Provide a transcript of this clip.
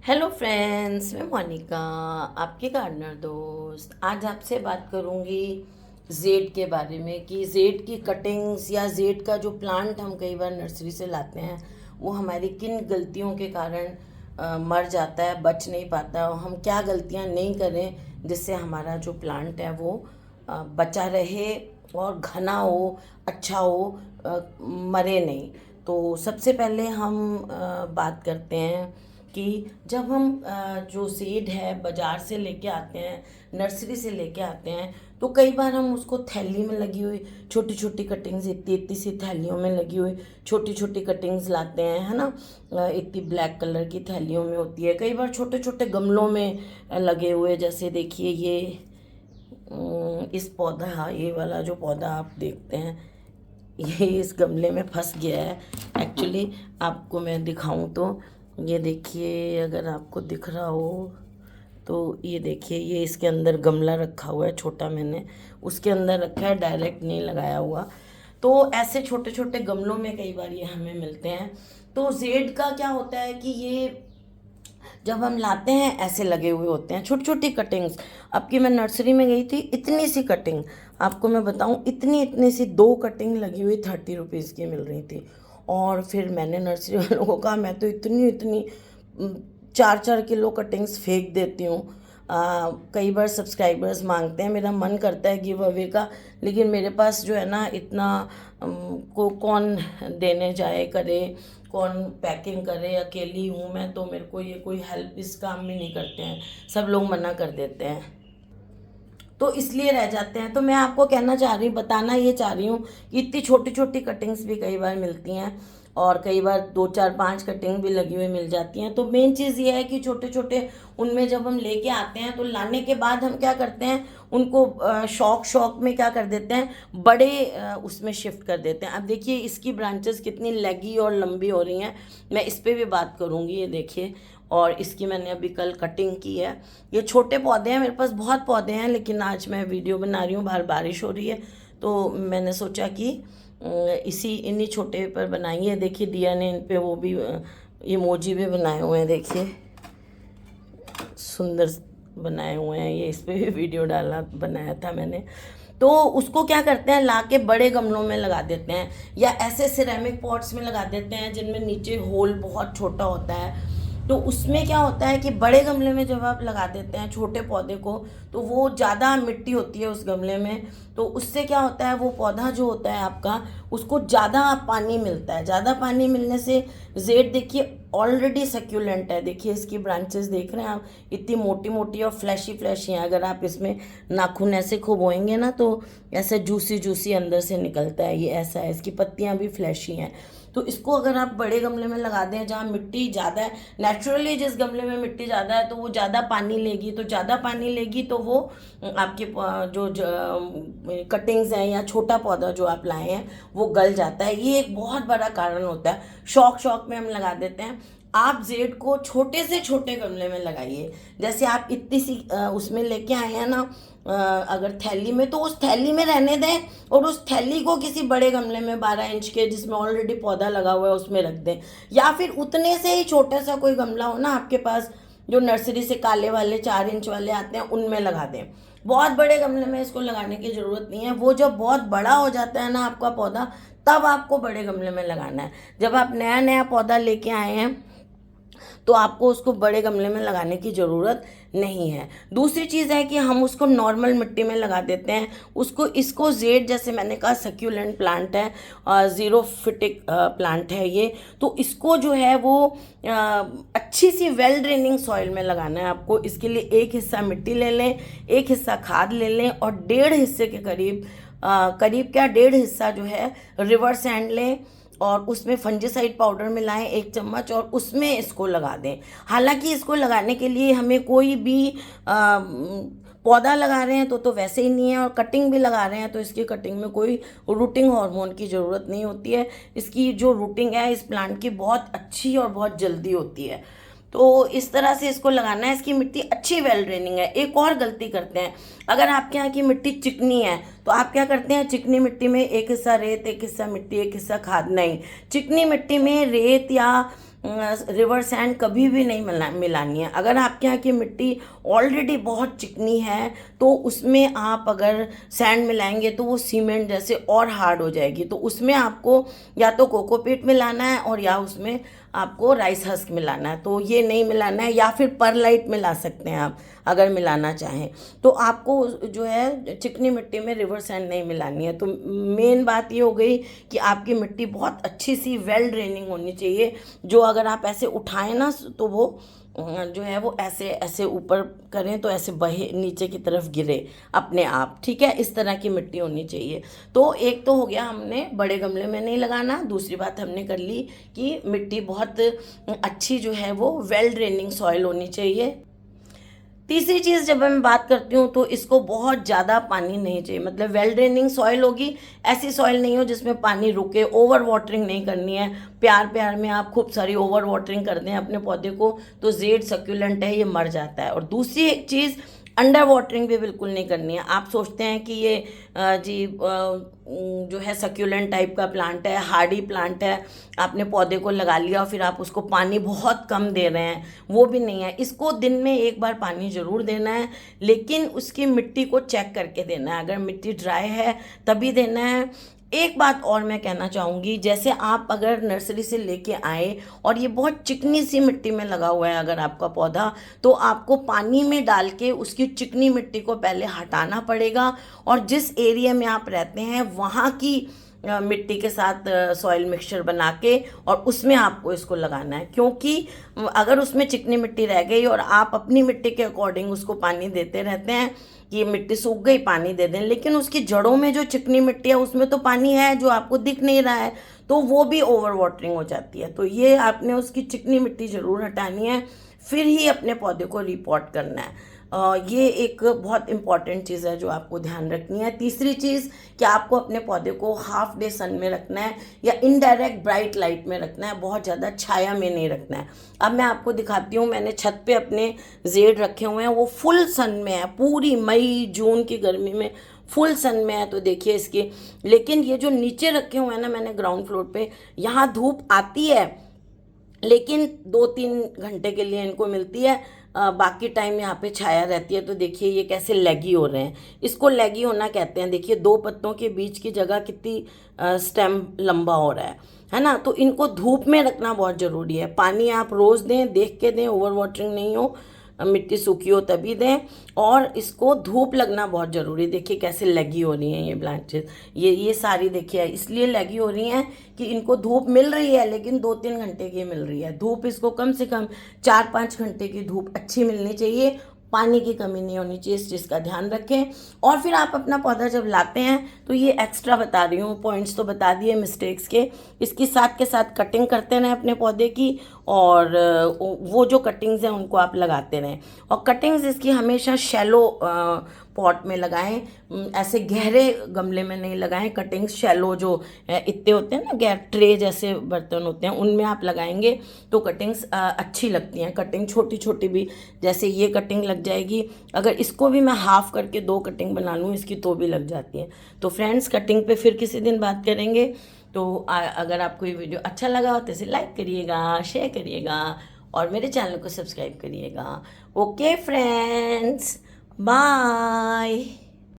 Hello friends, मैं मोनिका, आपकी gardener दोस्त। आज आपसे बात करूंगी जेड के बारे में कि जेड की कटिंग्स या जेड का जो प्लांट हम कई बार नर्सरी से लाते हैं वो हमारी किन गलतियों के कारण मर जाता है, बच नहीं पाता, और हम क्या गलतियां नहीं करें जिससे हमारा जो प्लांट है वो बचा रहे और घना हो, अच्छा हो, मरे नहीं। तो सबसे पहले हम बात करते हैं कि जब हम जो सीड है बाज़ार से लेके आते हैं, नर्सरी से लेके आते हैं, तो कई बार हम उसको थैली में लगी हुई छोटी छोटी कटिंग्स, इतनी इतनी सी थैलियों में लगी हुई छोटी छोटी कटिंग्स लाते हैं, है ना। इतनी ब्लैक कलर की थैलियों में होती है, कई बार छोटे छोटे गमलों में लगे हुए। जैसे देखिए ये इस पौधा, हाँ, ये वाला जो पौधा आप देखते हैं ये इस गमले में फंस गया है। एक्चुअली आपको मैं दिखाऊं तो ये देखिए, अगर आपको दिख रहा हो तो ये देखिए, ये इसके अंदर गमला रखा हुआ है छोटा, मैंने उसके अंदर रखा है, डायरेक्ट नहीं लगाया हुआ। तो ऐसे छोटे छोटे गमलों में कई बार ये हमें मिलते हैं। तो जेड का क्या होता है कि ये जब हम लाते हैं ऐसे लगे हुए होते हैं, छोटी छोटी कटिंग्स। अब की मैं नर्सरी में गई थी, इतनी सी कटिंग, आपको मैं बताऊं, इतनी इतनी सी 2 कटिंग लगी हुई 30 रुपीज़ की मिल रही थी। और फिर मैंने नर्सरी वालों को कहा, मैं तो इतनी इतनी 4-4 किलो कटिंग्स फेंक देती हूँ। कई बार सब्सक्राइबर्स मांगते हैं, मेरा मन करता है गिव अवे का, लेकिन मेरे पास जो है ना इतना को कौन देने जाए, करे कौन, पैकिंग करे, अकेली हूँ मैं, तो मेरे को ये कोई हेल्प इस काम में नहीं करते हैं, सब लोग मना कर देते हैं, तो इसलिए रह जाते हैं। तो मैं आपको कहना चाह रही हूँ, बताना ये चाह रही हूँ कि इतनी छोटी छोटी कटिंग्स भी कई बार मिलती हैं, और कई बार 2 4 5 कटिंग भी लगी हुई मिल जाती हैं। तो मेन चीज़ ये है कि छोटे छोटे उनमें जब हम लेके आते हैं तो लाने के बाद हम क्या करते हैं, उनको शौक शौक में क्या कर देते हैं, बड़े उसमें शिफ्ट कर देते हैं। अब देखिए इसकी ब्रांचेस कितनी लेगी और लंबी हो रही हैं, मैं इस पर भी बात करूँगी, ये देखिए। और इसकी मैंने अभी कल कटिंग की है। ये छोटे पौधे हैं, मेरे पास बहुत पौधे हैं, लेकिन आज मैं वीडियो बना रही हूँ, बाहर बारिश हो रही है, तो मैंने सोचा कि इसी इन्हीं छोटे पर बनाएंगे। देखिए दिया ने इन पे वो भी इमोजी भी बनाए हुए हैं, देखिए सुंदर बनाए हुए हैं, ये इस पे भी वीडियो डाला, बनाया था मैंने। तो उसको क्या करते हैं, ला के बड़े गमलों में लगा देते हैं, या ऐसे सिरेमिक पॉट्स में लगा देते हैं जिनमें नीचे होल बहुत छोटा होता है। तो उसमें क्या होता है कि बड़े गमले में जब आप लगा देते हैं छोटे पौधे को, तो वो ज़्यादा मिट्टी होती है उस गमले में, तो उससे क्या होता है, वो पौधा जो होता है आपका, उसको ज़्यादा पानी मिलता है। ज़्यादा पानी मिलने से जेड देखिए ऑलरेडी सक्यूलेंट है, देखिए इसकी ब्रांचेस देख रहे हैं आप, इतनी मोटी मोटी और फ्लैशी फ्लैशी हैं। अगर आप इसमें नाखून ऐसे खुबोएंगे ना तो ऐसा जूसी जूसी अंदर से निकलता है, ये ऐसा है, इसकी पत्तियां भी फ्लैशी हैं। तो इसको अगर आप बड़े गमले में लगा दें जहाँ मिट्टी ज़्यादा है, नेचुरली जिस गमले में मिट्टी ज़्यादा है तो वो ज़्यादा पानी लेगी, तो ज़्यादा पानी लेगी तो वो आपके जो कटिंग्स हैं या छोटा पौधा जो आप लाए हैं वो गल जाता है। ये एक बहुत बड़ा कारण होता है, शौक शौक में हम लगा देते हैं। आप जेड को छोटे से छोटे गमले में लगाइए, जैसे आप इतनी सी उसमें लेके आए हैं ना, अगर थैली में, तो उस थैली में रहने दें, और उस थैली को किसी बड़े गमले में 12 इंच के जिसमें ऑलरेडी पौधा लगा हुआ है उसमें रख दें, या फिर उतने से ही छोटा सा कोई गमला हो ना आपके पास, जो नर्सरी से काले वाले 4 इंच वाले आते हैं, उनमें लगा दें। बहुत बड़े गमले में इसको लगाने की ज़रूरत नहीं है। वो जब बहुत बड़ा हो जाता है ना आपका पौधा, तब आपको बड़े गमले में लगाना है। जब आप नया नया पौधा लेके आए हैं तो आपको उसको बड़े गमले में लगाने की ज़रूरत नहीं है। दूसरी चीज़ है कि हम उसको नॉर्मल मिट्टी में लगा देते हैं उसको। इसको जेड, जैसे मैंने कहा, सक्यूलेंट प्लांट है, ज़ीरो फिटिक प्लांट है ये, तो इसको जो है वो अच्छी सी वेल ड्रेनिंग सॉइल में लगाना है आपको। इसके लिए एक हिस्सा मिट्टी ले लें, एक हिस्सा खाद ले लें, और 1.5 हिस्से के करीब, करीब क्या, 1.5 हिस्सा जो है रिवर सैंड लें, और उसमें फंजीसाइड पाउडर मिलाएं 1 चम्मच, और उसमें इसको लगा दें। हालांकि इसको लगाने के लिए हमें कोई भी पौधा लगा रहे हैं तो वैसे ही नहीं है, और कटिंग भी लगा रहे हैं तो इसकी कटिंग में कोई रूटिंग हार्मोन की ज़रूरत नहीं होती है। इसकी जो रूटिंग है इस प्लांट की बहुत अच्छी और बहुत जल्दी होती है। तो इस तरह से इसको लगाना है। इसकी मिट्टी अच्छी वेल ड्रेनिंग है। एक और गलती करते हैं, अगर आपके यहाँ की मिट्टी चिकनी है तो आप क्या करते हैं, चिकनी मिट्टी में एक हिस्सा रेत, एक हिस्सा मिट्टी, एक हिस्सा खाद। नहीं, चिकनी मिट्टी में रेत या रिवर सैंड कभी भी नहीं मिलानी है। अगर आपके यहाँ की मिट्टी ऑलरेडी बहुत चिकनी है तो उसमें आप अगर सैंड मिलाएंगे तो वो सीमेंट जैसे और हार्ड हो जाएगी। तो उसमें आपको या तो कोकोपीट मिलाना है और या उसमें आपको राइस हस्क मिलाना है। तो ये नहीं मिलाना है, या फिर परलाइट मिला सकते हैं आप अगर मिलाना चाहें। तो आपको जो है चिकनी मिट्टी में रिवर सैंड नहीं मिलानी है। तो मेन बात ये हो गई कि आपकी मिट्टी बहुत अच्छी सी वेल ड्रेनिंग होनी चाहिए, जो अगर आप ऐसे उठाएं ना तो वो जो है वो ऐसे ऐसे ऊपर करें तो ऐसे बहे नीचे की तरफ गिरे अपने आप। ठीक है, इस तरह की मिट्टी होनी चाहिए। तो एक तो हो गया हमने बड़े गमले में नहीं लगाना। दूसरी बात हमने कर ली कि मिट्टी बहुत अच्छी जो है वो वेल ड्रेनिंग सॉइल होनी चाहिए। तीसरी चीज़ जब मैं बात करती हूँ तो इसको बहुत ज़्यादा पानी नहीं चाहिए। मतलब वेल ड्रेनिंग सॉइल होगी, ऐसी सॉइल नहीं हो जिसमें पानी रुके। ओवर वाटरिंग नहीं करनी है। प्यार प्यार में आप खूब सारी ओवर वाटरिंग कर दें अपने पौधे को तो जेड सक्यूलेंट है, ये मर जाता है। और दूसरी एक चीज़, अंडर वाटरिंग भी बिल्कुल नहीं करनी है। आप सोचते हैं कि ये जो है सक्यूलेंट टाइप का प्लांट है, हार्डी प्लांट है, आपने पौधे को लगा लिया और फिर आप उसको पानी बहुत कम दे रहे हैं, वो भी नहीं है। इसको दिन में एक बार पानी ज़रूर देना है, लेकिन उसकी मिट्टी को चेक करके देना है। अगर मिट्टी ड्राई है तभी देना है। एक बात और मैं कहना चाहूँगी, जैसे आप अगर नर्सरी से लेके आए और ये बहुत चिकनी सी मिट्टी में लगा हुआ है अगर आपका पौधा, तो आपको पानी में डाल के उसकी चिकनी मिट्टी को पहले हटाना पड़ेगा और जिस एरिया में आप रहते हैं वहाँ की मिट्टी के साथ सॉइल मिक्सचर बना के और उसमें आपको इसको लगाना है। क्योंकि अगर उसमें चिकनी मिट्टी रह गई और आप अपनी मिट्टी के अकॉर्डिंग उसको पानी देते रहते हैं कि ये मिट्टी सूख गई पानी दे दें, लेकिन उसकी जड़ों में जो चिकनी मिट्टी है उसमें तो पानी है जो आपको दिख नहीं रहा है, तो वो भी ओवर वाटरिंग हो जाती है। तो ये आपने उसकी चिकनी मिट्टी ज़रूर हटानी है, फिर ही अपने पौधे को रिपोर्ट करना है। ये एक बहुत इम्पॉर्टेंट चीज़ है जो आपको ध्यान रखनी है। तीसरी चीज़ कि आपको अपने पौधे को हाफ डे सन में रखना है या इनडायरेक्ट ब्राइट लाइट में रखना है, बहुत ज़्यादा छाया में नहीं रखना है। अब मैं आपको दिखाती हूँ, मैंने छत पे अपने जेड रखे हुए हैं, वो फुल सन में है, पूरी मई जून की गर्मी में फुल सन में है। तो देखिए इसके, लेकिन ये जो नीचे रखे हुए हैं ना मैंने ग्राउंड फ्लोर पे, यहाँ धूप आती है लेकिन 2-3 घंटे के लिए इनको मिलती है, बाकी टाइम यहाँ पे छाया रहती है। तो देखिए ये कैसे लैगी हो रहे हैं, इसको लैगी होना कहते हैं। देखिए 2 पत्तों के बीच की जगह कितनी स्टेम लंबा हो रहा है ना। तो इनको धूप में रखना बहुत ज़रूरी है। पानी आप रोज़ दें, देख के दें, ओवर वाटरिंग नहीं हो, मिट्टी सूखी हो तभी दें, और इसको धूप लगना बहुत ज़रूरी। देखिए कैसे लगी हो रही हैं ये ब्रांचेस, ये सारी देखिए इसलिए लगी हो रही हैं कि इनको धूप मिल रही है, लेकिन 2-3 घंटे की मिल रही है धूप। इसको कम से कम 4-5 घंटे की धूप अच्छी मिलनी चाहिए, पानी की कमी नहीं होनी चाहिए, इस चीज़ का ध्यान रखें। और फिर आप अपना पौधा जब लाते हैं तो ये एक्स्ट्रा बता रही हूँ, पॉइंट्स तो बता दिए मिस्टेक्स के, इसकी साथ के साथ कटिंग करते रहें अपने पौधे की, और वो जो कटिंग्स हैं उनको आप लगाते रहें। और कटिंग्स इसकी हमेशा शैलो पॉट में लगाएं, ऐसे गहरे गमले में नहीं लगाएं। कटिंग्स शैलो जो इतने होते हैं ना, गैर ट्रे जैसे बर्तन होते हैं, उनमें आप लगाएंगे तो कटिंग्स अच्छी लगती हैं। कटिंग छोटी छोटी भी, जैसे ये कटिंग लग जाएगी, अगर इसको भी मैं हाफ़ करके 2 कटिंग बना लूँ इसकी तो भी लग जाती है। तो फ्रेंड्स कटिंग पे फिर किसी दिन बात करेंगे। तो अगर आपको ये वीडियो अच्छा लगा हो तो इसे लाइक करिएगा, शेयर करिएगा और मेरे चैनल को सब्सक्राइब करिएगा। Okay friends, bye.